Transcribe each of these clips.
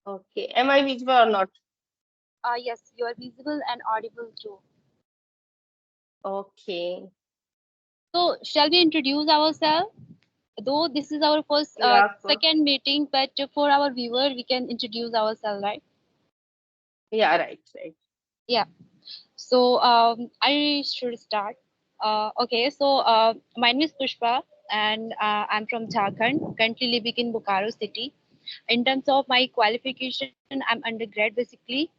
Okay. Am I visible or not? Yes, you are visible and audible too. Okay. So, shall we introduce ourselves? Though this is our first, Yeah, of course. second meeting, but for our viewer, we can introduce ourselves, right? Yeah, right, right. Yeah. So, I should start. Okay. So, my name is Pushpa, and I'm from Jharkhand. Currently living in Bokaro city. In terms of my qualification, I'm undergrad basically,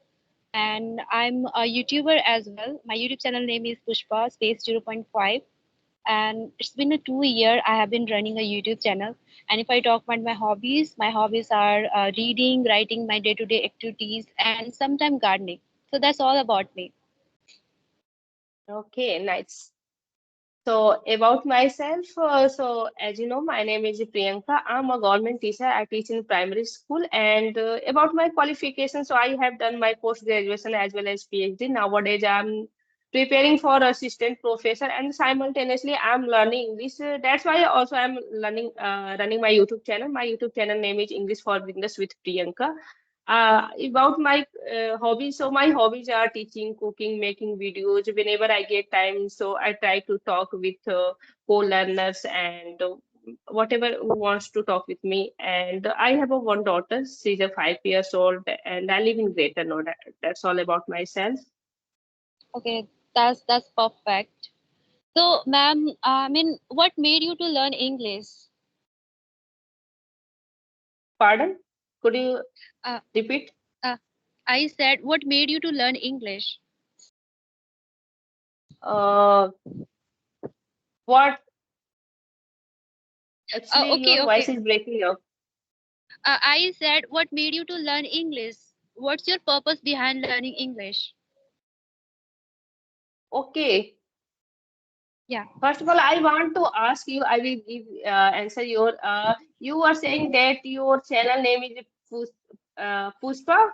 and I'm a YouTuber as well. My YouTube channel name is Pushpa Space 0.5, and it's been a 2 year I have been running a YouTube channel. And if I talk about my hobbies are reading, writing, my day-to-day activities, and sometimes gardening. So that's all about me. Okay, nice. So about myself, so as you know, my name is Priyanka. I'm a government teacher. I teach in primary school. And about my qualifications, so I have done my post graduation as well as PhD. Nowadays, I'm preparing for assistant professor, and simultaneously, I'm learning English. That's why also I'm learning, running my YouTube channel. My YouTube channel name is English for Business with Priyanka. About my hobbies, so my hobbies are teaching, cooking, making videos whenever I get time. So I try to talk with co-learners and whatever who wants to talk with me. And I have a one daughter. She's a 5 years old, and I live in Greater Noida. That's all about myself. Okay, that's perfect. So, ma'am, I mean, what made you to learn English? Pardon? Could you Uh, repeat? uh, I said, what made you to learn English? Uh, what actually Okay, your voice okay. is breaking up. I said, what made you to learn English? What's your purpose behind learning English? Okay. Yeah. First of all, I want to ask you, I will give answer your, you are saying that your channel name is Puspa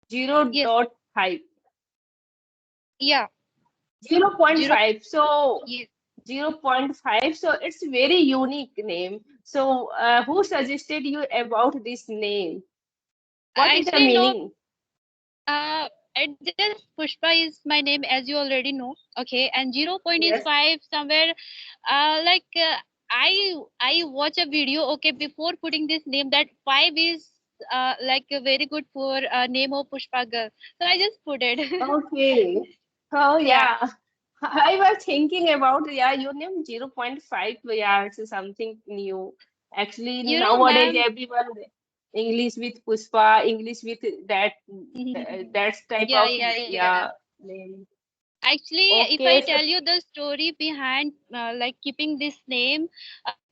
Yes. 0.5, Yeah. zero point Zero. 0.5. So Yes. 0.5. So it's very unique name. So who suggested you about this name? What is the Actually, no. meaning? It just Pushpa is my name, as you already know. Okay, and 0 point is Yes. 5 somewhere. I watch a video. Okay, before putting this name, that 5 is like very good for name of Pushpa girl. So I just put it. Okay. Oh Yeah. yeah. I was thinking about, yeah, your name 0.5. Yeah, it's something new. Actually, nowadays Ma'am. everyone English with Puspa, English with that that type Yeah, of, yeah, yeah. yeah, name. Actually, if I Okay, so tell you the story behind like keeping this name,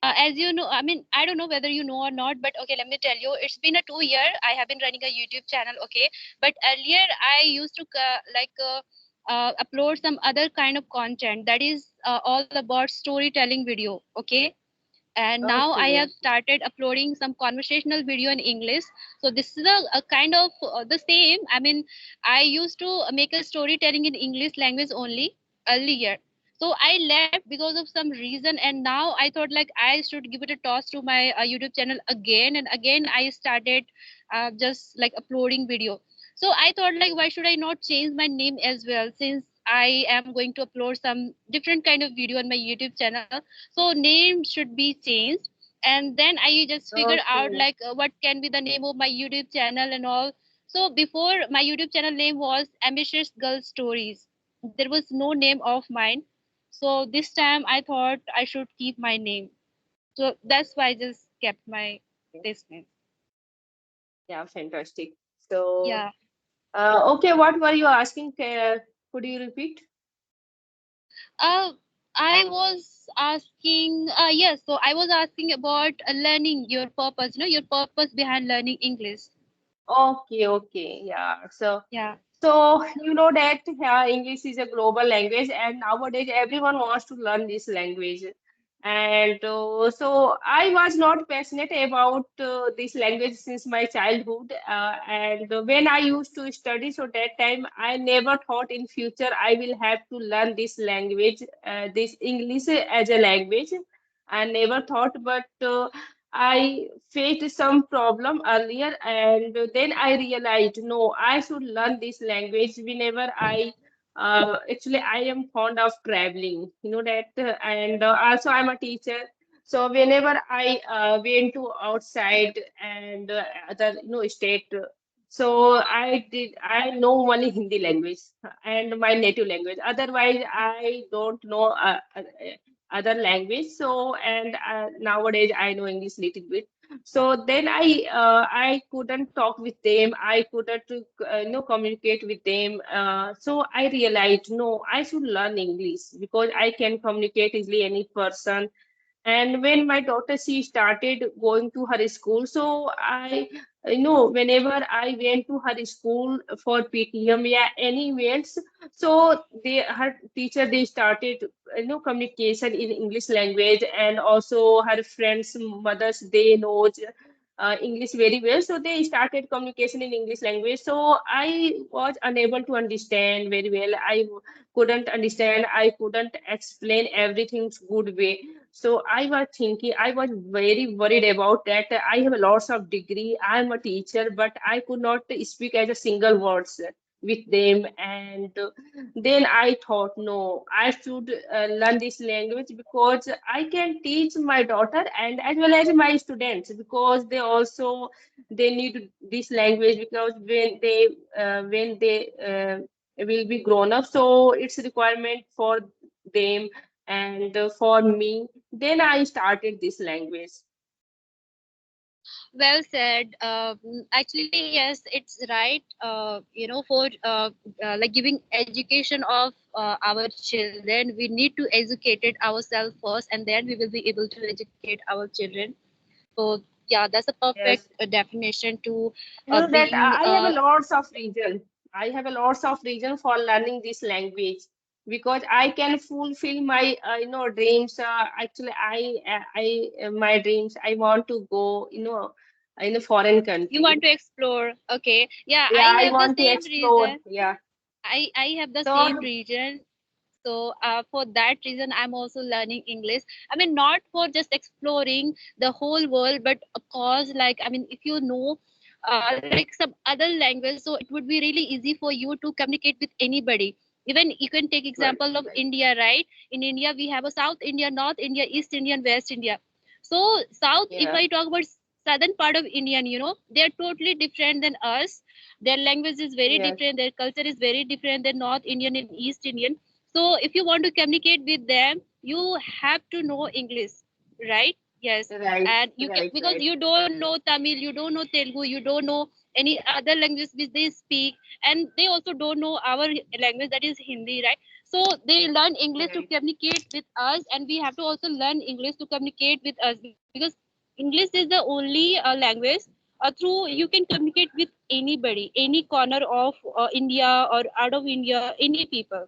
as you know, I mean, I don't know whether you know or not, but okay, let me tell you, it's been a 2 year. I have been running a YouTube channel, okay, but earlier I used to upload some other kind of content that is all about storytelling video, okay, and now I have okay, started uploading some conversational video in English. So this is a kind of the same. I mean, I used to make a storytelling in English language only earlier. So I left because of some reason, and now I thought like I should give it a toss to my YouTube channel again, and again I started just like uploading video. So I thought like, why should I not change my name as well, since I am going to upload some different kind of video on my YouTube channel. So name should be changed. And then I just figured out okay, like what can be the name of my YouTube channel and all. So before, my YouTube channel name was Ambitious Girl Stories. There was no name of mine. So this time I thought I should keep my name. So that's why I just kept my this name. yeah, fantastic. So, Yeah. okay, what were you asking? Could you repeat? Uh, I was asking, yes, so I was asking about learning your purpose, your purpose behind learning English. Okay, okay, yeah. So, Yeah. you know that English is a global language, and nowadays everyone wants to learn this language. And so I was not passionate about this language since my childhood. And when I used to study, so that time I never thought in future I will have to learn this language, this English as a language. I never thought, but I faced some problem earlier, and then I realized no, I should learn this language whenever actually I am fond of traveling, you know that, and also I'm a teacher. So whenever I went to outside and other state, so I know only Hindi language and my native language. Otherwise, I don't know other language. So and nowadays I know English little bit. So then I couldn't talk with them. I couldn't communicate with them. So I realized no, I should learn English because I can communicate easily any person. And when my daughter she started going to her school, so I whenever I went to her school for PTM, yeah, any events, so her teacher they started communication in English language, and also her friends mothers they know English very well, so they started communication in English language. So I was unable to understand very well. I couldn't understand, I couldn't explain everything good way. So I was thinking, I was very worried about that. I have lots of degree. I am a teacher, but I could not speak as a single words with them. And then I thought, no, I should learn this language because I can teach my daughter and as well as my students because they need this language because when they will be grown up, so it's a requirement for them and for me. Then I started this language. Well said. Actually, yes, it's right. For like giving education of our children, we need to educate it ourselves first, and then we will be able to educate our children. So yeah, that's a perfect Yes. definition to That being I have a lots of reason. I have a lots of reason for learning this language because I can fulfill my dreams. Actually, my dreams. I want to go in a foreign you want country. to explore. Okay, yeah, I Yeah, I have the want to same explore. reason. Yeah. I have the same So reason. So for that reason, I'm also learning English. I mean, not for just exploring the whole world, but of course, like I mean, if you know like some other language, so it would be really easy for you to communicate with anybody. Even you can take right, example of right. India, right? In India, we have a South India, North India, East India, and West India. So South, if Yeah. I talk about southern part of India, they are totally different than us. Their language is very Yes. different, their culture is very different than North Indian and East Indian. So if you want to communicate with them, you have to know English, right? Yes. Right. And you can, Right. because Right. you don't know Tamil, you don't know Telugu, you don't know any other language which they speak, and they also don't know our language, that is Hindi, right? So they learn English to Right. communicate with us, and we have to also learn English to communicate with us, because English is the only language through you can communicate with anybody, any corner of India or out of India, any people.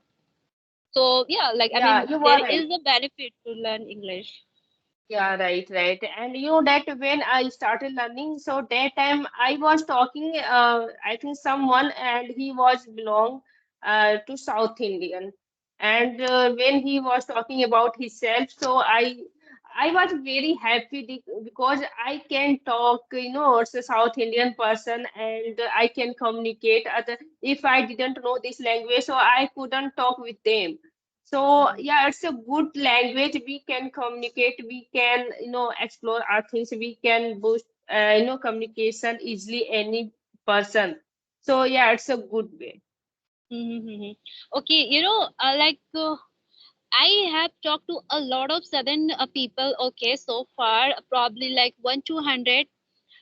So yeah, like I mean, Yeah, you there are right. is a benefit to learn English. Yeah, right, right. And you know that when I started learning, so that time I was talking, I think someone, and he was belong to South Indian. And when he was talking about himself, so I was very happy because I can talk, it's a South Indian person, and I can communicate. Other if I didn't know this language, so I couldn't talk with them. So yeah, it's a good language. We can communicate. We can explore our things. We can boost communication easily any person. So yeah, it's a good way. Mm-hmm. Okay, I have talked to a lot of southern people. Okay, so far probably like 1 200.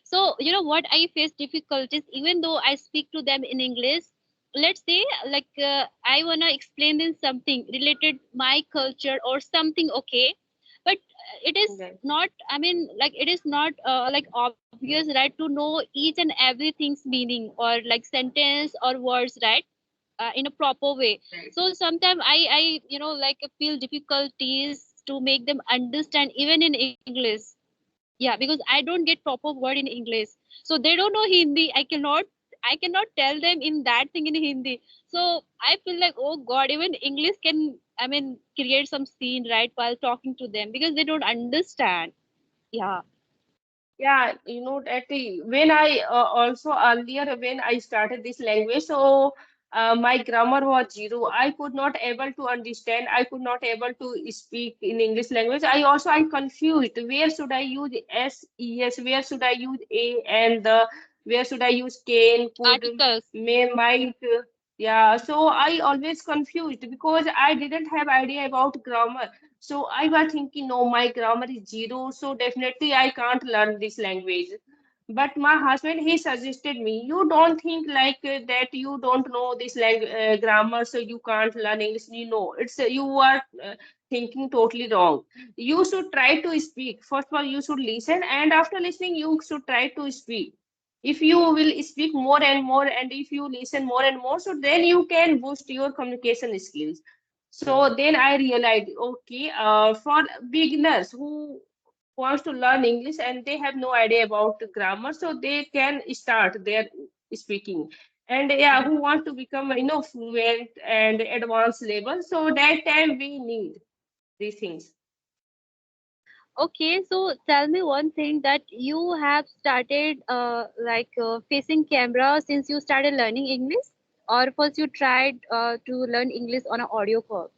So you know what, I face difficulties even though I speak to them in English. Let's say like I wanna explain them something related my culture or something. Okay, but it is Right, not. I mean, like it is not like obvious, right, to know each and everything's meaning or like sentence or words, right? In a proper way. right. So sometimes I like feel difficulties to make them understand even in English. Yeah, because I don't get proper word in English, so they don't know Hindi. I cannot tell them in that thing in Hindi. So I feel like, oh god, even English can, I mean, create some scene, right, while talking to them, because they don't understand. Yeah. Yeah, that when I also earlier when I started this language, so my grammar was zero. I could not able to understand. I could not able to speak in English language. I confused. Where should I use S E S? Where should I use a and the? Where should I use can? Could? Articles. May? Might? Yeah. So I always confused because I didn't have idea about grammar. So I was thinking, no, my grammar is zero, so definitely I can't learn this language. But my husband, he suggested me, you don't think like that you don't know this grammar, so you can't learn English. You know, you are thinking totally wrong. You should try to speak. First of all, you should listen, and after listening, you should try to speak. If you will speak more and more, and if you listen more and more, so then you can boost your communication skills. So then I realized, okay, for beginners who wants to learn English and they have no idea about grammar, so they can start their speaking. And yeah, who want to become, fluent and advanced level, so that time we need these things. Okay, so tell me one thing that you have started facing camera since you started learning English, or first you tried to learn English on an audio call.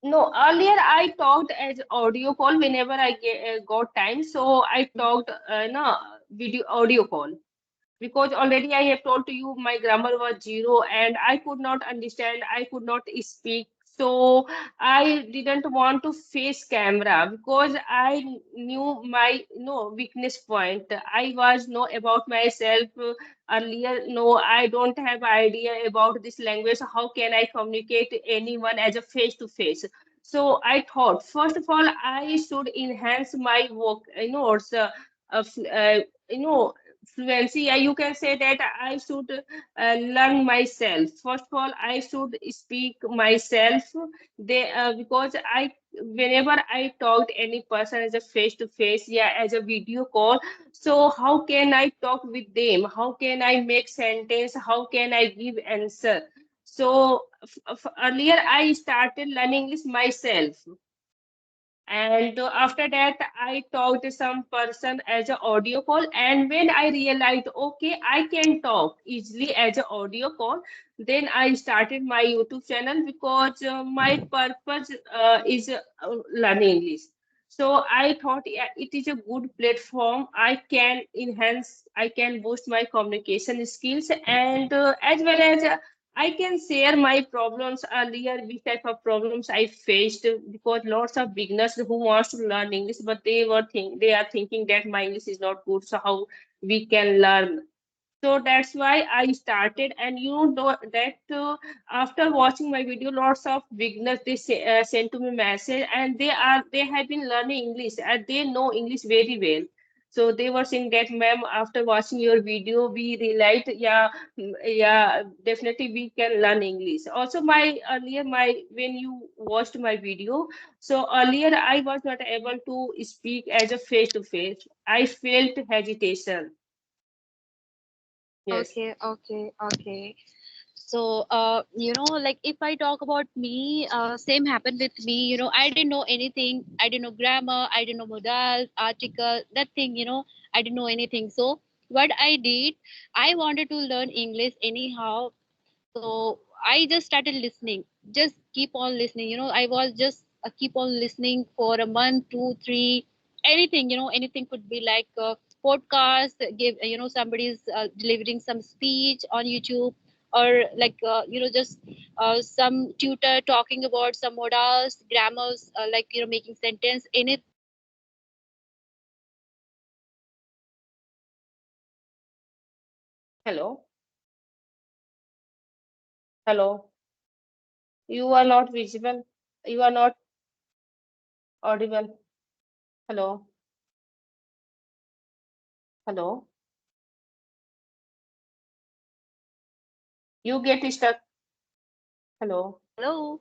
No, earlier I talked as audio call whenever got time, so I talked, no, video audio call. Because already I have told to you my grammar was zero and I could not understand, I could not speak. So I didn't want to face camera because I knew my weakness point. I was know about myself earlier. No, I don't have idea about this language. How can I communicate anyone as a face to face? So I thought first of all I should enhance my work. Also, you know fluency. Yeah, you can say that I should learn myself. First of all, I should speak myself. Because I whenever I talked any person as a face to face, yeah, as a video call, so how can I talk with them? How can I make sentence? How can I give answer? So earlier I started learning English myself, and after that I talked to some person as an audio call, and when I realized okay I can talk easily as an audio call, then I started my YouTube channel because my purpose is learning English. So I thought, yeah, it is a good platform. I can enhance, I can boost my communication skills, and as well as I can share my problems earlier, which type of problems I faced, because lots of beginners who wants to learn English, but they are thinking that my English is not good, so how we can learn. So that's why I started, and you know that after watching my video, lots of beginners send to me message, and they have been learning English, and they know English very well. So they were saying that, ma'am, after watching your video, we realized, yeah, yeah, definitely we can learn English. Also, my earlier my when you watched my video, so earlier I was not able to speak as a face to face. I felt hesitation. Yes. Okay, okay, okay. So, like if I talk about me, same happened with me. I didn't know anything. I didn't know grammar. I didn't know modal, article, that thing. I didn't know anything. So, what I did, I wanted to learn English anyhow. So I just started listening. Just keep on listening. I was just keep on listening for a month, two, three, anything. Anything could be like a podcast. Give somebody's delivering some speech on YouTube, or like just some tutor talking about some modals, grammars, like making sentence, anything. I just started listening. So Hello. Hello. You are not visible. You are not audible. Hello. Hello. You get stuck. Hello. hello.